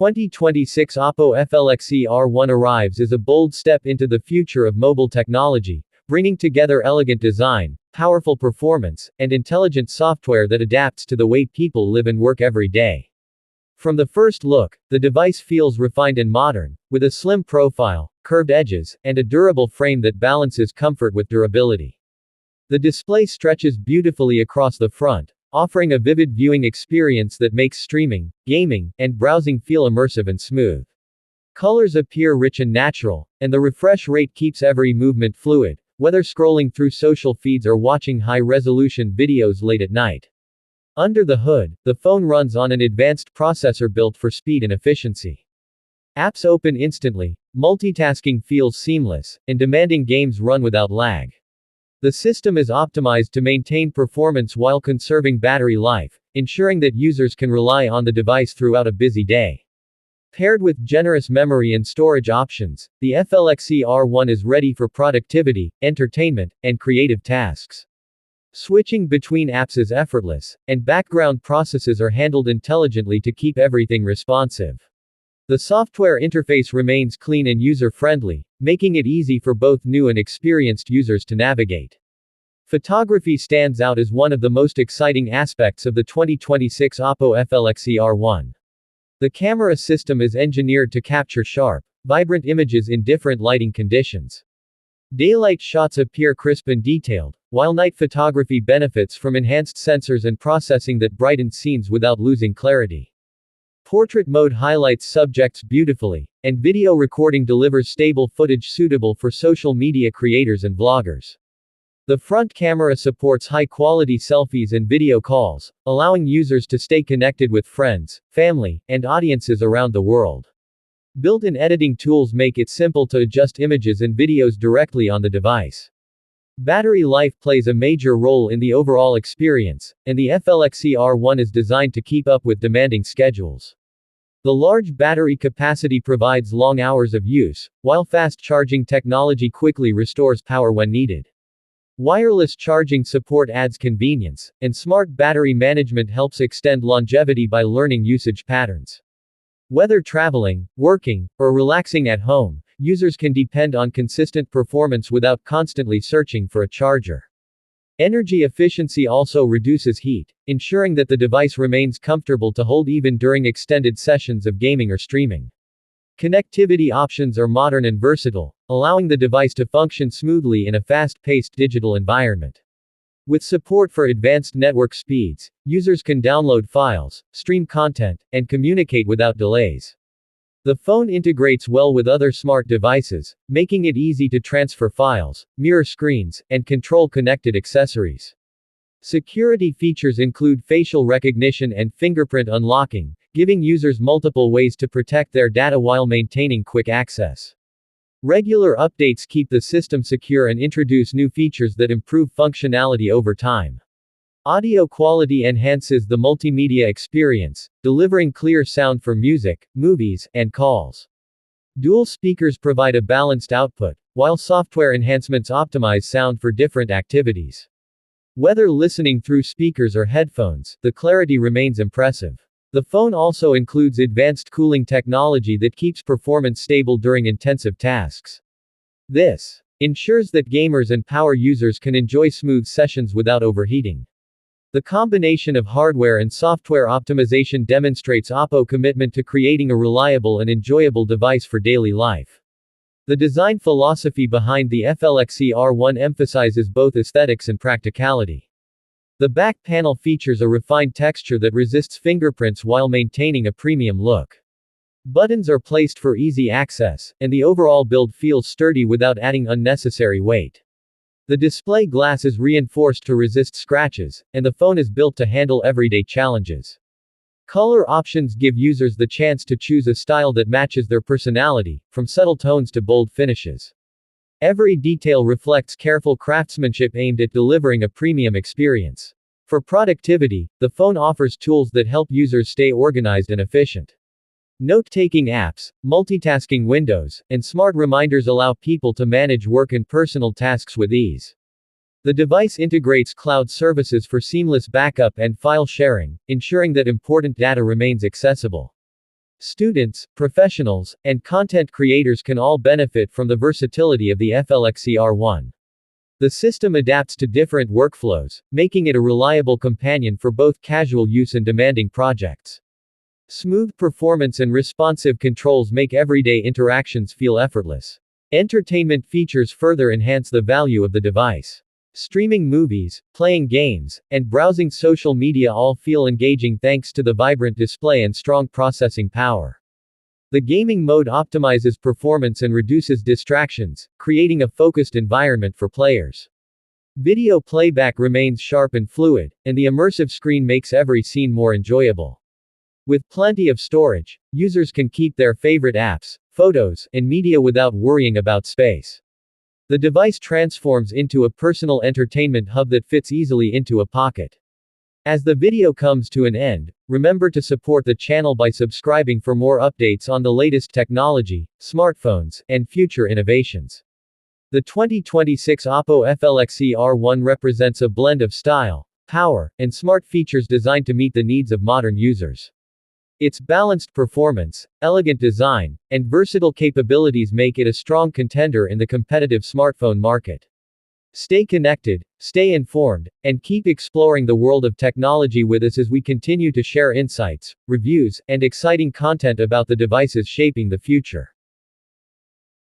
2026 Oppo Flexy R1 arrives as a bold step into the future of mobile technology, bringing together elegant design, powerful performance, and intelligent software that adapts to the way people live and work every day. From the first look, the device feels refined and modern, with a slim profile, curved edges, and a durable frame that balances comfort with durability. The display stretches beautifully across the front, offering a vivid viewing experience that makes streaming, gaming, and browsing feel immersive and smooth. Colors appear rich and natural, and the refresh rate keeps every movement fluid, whether scrolling through social feeds or watching high-resolution videos late at night. Under the hood, the phone runs on an advanced processor built for speed and efficiency. Apps open instantly, multitasking feels seamless, and demanding games run without lag. The system is optimized to maintain performance while conserving battery life, ensuring that users can rely on the device throughout a busy day. Paired with generous memory and storage options, the Flexy R1 is ready for productivity, entertainment, and creative tasks. Switching between apps is effortless, and background processes are handled intelligently to keep everything responsive. The software interface remains clean and user-friendly, making it easy for both new and experienced users to navigate. Photography stands out as one of the most exciting aspects of the 2026 Oppo Flexy R1. The camera system is engineered to capture sharp, vibrant images in different lighting conditions. Daylight shots appear crisp and detailed, while night photography benefits from enhanced sensors and processing that brighten scenes without losing clarity. Portrait mode highlights subjects beautifully, and video recording delivers stable footage suitable for social media creators and vloggers. The front camera supports high-quality selfies and video calls, allowing users to stay connected with friends, family, and audiences around the world. Built-in editing tools make it simple to adjust images and videos directly on the device. Battery life plays a major role in the overall experience, and the Flexy R1 is designed to keep up with demanding schedules. The large battery capacity provides long hours of use, while fast charging technology quickly restores power when needed. Wireless charging support adds convenience, and smart battery management helps extend longevity by learning usage patterns. Whether traveling, working, or relaxing at home, users can depend on consistent performance without constantly searching for a charger. Energy efficiency also reduces heat, ensuring that the device remains comfortable to hold even during extended sessions of gaming or streaming. Connectivity options are modern and versatile, allowing the device to function smoothly in a fast-paced digital environment. With support for advanced network speeds, users can download files, stream content, and communicate without delays. The phone integrates well with other smart devices, making it easy to transfer files, mirror screens, and control connected accessories. Security features include facial recognition and fingerprint unlocking, giving users multiple ways to protect their data while maintaining quick access. Regular updates keep the system secure and introduce new features that improve functionality over time. Audio quality enhances the multimedia experience, delivering clear sound for music, movies, and calls. Dual speakers provide a balanced output, while software enhancements optimize sound for different activities. Whether listening through speakers or headphones, the clarity remains impressive. The phone also includes advanced cooling technology that keeps performance stable during intensive tasks. This ensures that gamers and power users can enjoy smooth sessions without overheating. The combination of hardware and software optimization demonstrates Oppo's commitment to creating a reliable and enjoyable device for daily life. The design philosophy behind the Flexy R1 emphasizes both aesthetics and practicality. The back panel features a refined texture that resists fingerprints while maintaining a premium look. Buttons are placed for easy access, and the overall build feels sturdy without adding unnecessary weight. The display glass is reinforced to resist scratches, and the phone is built to handle everyday challenges. Color options give users the chance to choose a style that matches their personality, from subtle tones to bold finishes. Every detail reflects careful craftsmanship aimed at delivering a premium experience. For productivity, the phone offers tools that help users stay organized and efficient. Note-taking apps, multitasking windows, and smart reminders allow people to manage work and personal tasks with ease. The device integrates cloud services for seamless backup and file sharing, ensuring that important data remains accessible. Students, professionals, and content creators can all benefit from the versatility of the Flexy R1. The system adapts to different workflows, making it a reliable companion for both casual use and demanding projects. Smooth performance and responsive controls make everyday interactions feel effortless. Entertainment features further enhance the value of the device. Streaming movies, playing games, and browsing social media all feel engaging thanks to the vibrant display and strong processing power. The gaming mode optimizes performance and reduces distractions, creating a focused environment for players. Video playback remains sharp and fluid, and the immersive screen makes every scene more enjoyable. With plenty of storage, users can keep their favorite apps, photos, and media without worrying about space. The device transforms into a personal entertainment hub that fits easily into a pocket. As the video comes to an end, remember to support the channel by subscribing for more updates on the latest technology, smartphones, and future innovations. The 2026 Oppo Flexy R1 represents a blend of style, power, and smart features designed to meet the needs of modern users. Its balanced performance, elegant design, and versatile capabilities make it a strong contender in the competitive smartphone market. Stay connected, stay informed, and keep exploring the world of technology with us as we continue to share insights, reviews, and exciting content about the devices shaping the future.